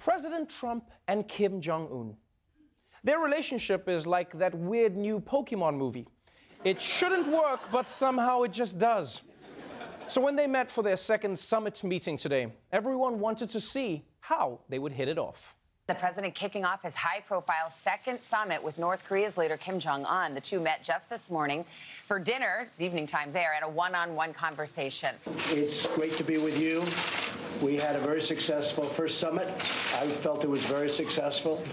President Trump and Kim Jong-un. Their relationship is like that weird new Pokemon movie. It shouldn't work, but somehow it just does. So when they met for their second summit meeting today, everyone wanted to see how they would hit it off. The president kicking off his high-profile second summit with North Korea's leader Kim Jong-un. The two met just this morning for dinner, evening time there, and a one-on-one conversation. It's great to be with you. We had a very successful first summit. I felt it was very successful,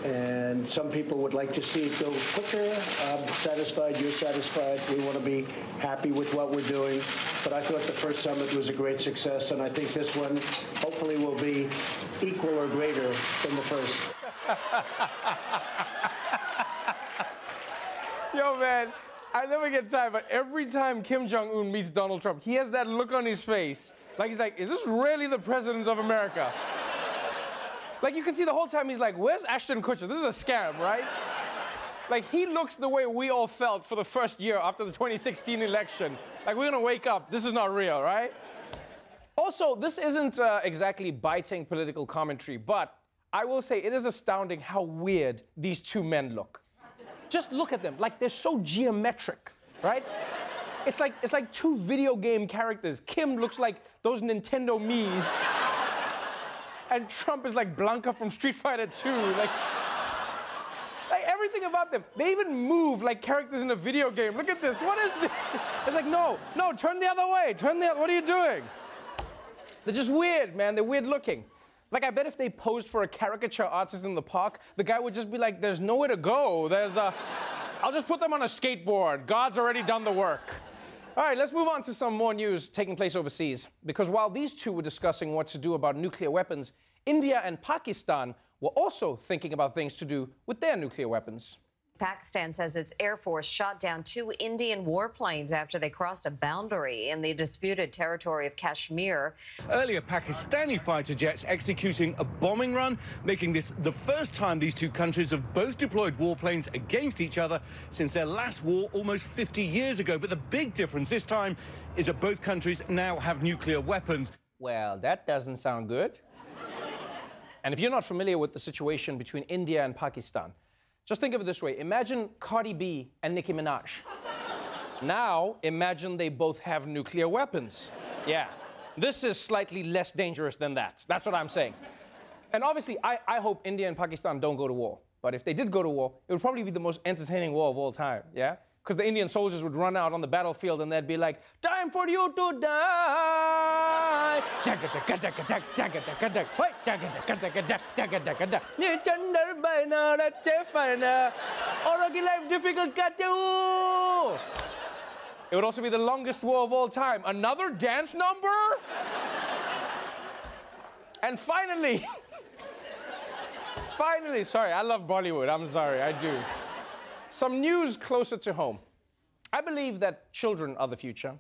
and some people would like to see it go quicker. I'm satisfied, you're satisfied. We want to be happy with what we're doing, but I thought the first summit was a great success, and I think this one hopefully will be equal or greater than the first. Yo, man, I never get tired, but every time Kim Jong-un meets Donald Trump, he has that look on his face. Like, he's like, is this really the president of America? Like, you can see the whole time he's like, where's Ashton Kutcher? This is a scam, right? Like, he looks the way we all felt for the first year after the 2016 election. Like, we're gonna wake up, this is not real, right? Also, this isn't exactly biting political commentary, but I will say it is astounding how weird these two men look. Just look at them, like they're so geometric, right? It's like two video game characters. Kim looks like those Nintendo Miis, and Trump is like Blanca from Street Fighter 2. Like everything about them. They even move like characters in a video game. Look at this. What is this? It's like, no, turn the other way. What are you doing? They're just weird, man. They're weird looking. Like, I bet if they posed for a caricature artist in the park, the guy would just be like, there's nowhere to go. I'll just put them on a skateboard. God's already done the work. All right, let's move on to some more news taking place overseas. Because while these two were discussing what to do about nuclear weapons, India and Pakistan were also thinking about things to do with their nuclear weapons. Pakistan says its Air Force shot down 2 Indian warplanes after they crossed a boundary in the disputed territory of Kashmir. Earlier, Pakistani fighter jets executing a bombing run, making this the first time these two countries have both deployed warplanes against each other since their last war almost 50 years ago. But the big difference this time is that both countries now have nuclear weapons. Well, that doesn't sound good. And if you're not familiar with the situation between India and Pakistan, just think of it this way. Imagine Cardi B and Nicki Minaj. Now, imagine they both have nuclear weapons. Yeah, this is slightly less dangerous than that. That's what I'm saying. And obviously, I hope India and Pakistan don't go to war. But if they did go to war, it would probably be the most entertaining war of all time, yeah? Because the Indian soldiers would run out on the battlefield and they'd be like, time for you to die. It would also be the longest war of all time. Another dance number? And finally, sorry, I love Bollywood, I'm sorry, I do. Some news closer to home. I believe that children are the future.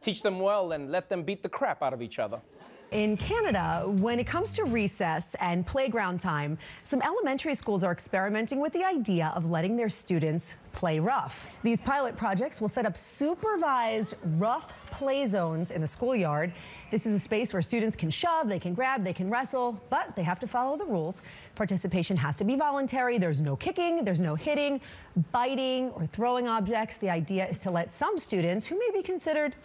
Teach them well and let them beat the crap out of each other. In Canada, when it comes to recess and playground time, some elementary schools are experimenting with the idea of letting their students play rough. These pilot projects will set up supervised rough play zones in the schoolyard. This is a space where students can shove, they can grab, they can wrestle, but they have to follow the rules. Participation has to be voluntary. There's no kicking, there's no hitting, biting, or throwing objects. The idea is to let some students who may be considered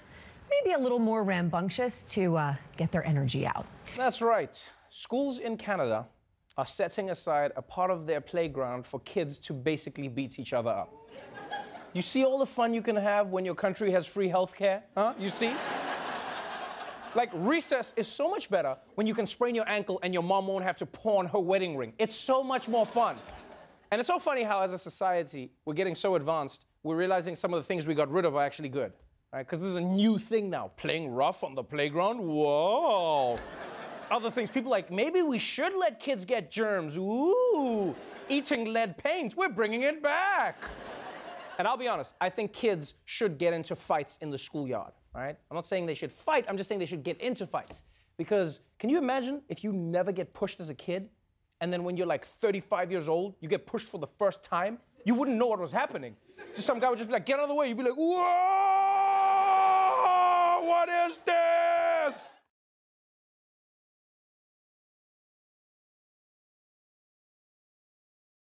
maybe a little more rambunctious to get their energy out. That's right. Schools in Canada are setting aside a part of their playground for kids to basically beat each other up. You see all the fun you can have when your country has free healthcare? Huh? You see? Like, recess is so much better when you can sprain your ankle and your mom won't have to pawn her wedding ring. It's so much more fun. And it's so funny how, as a society, we're getting so advanced, we're realizing some of the things we got rid of are actually good. Right? Because this is a new thing now. Playing rough on the playground? Whoa. Other things, people like, maybe we should let kids get germs. Ooh. Eating lead paint. We're bringing it back. And I'll be honest, I think kids should get into fights in the schoolyard, right? I'm not saying they should fight, I'm just saying they should get into fights. Because can you imagine if you never get pushed as a kid, and then when you're like 35 years old, you get pushed for the first time? You wouldn't know what was happening. Just some guy would just be like, get out of the way. You'd be like, whoa, what is this?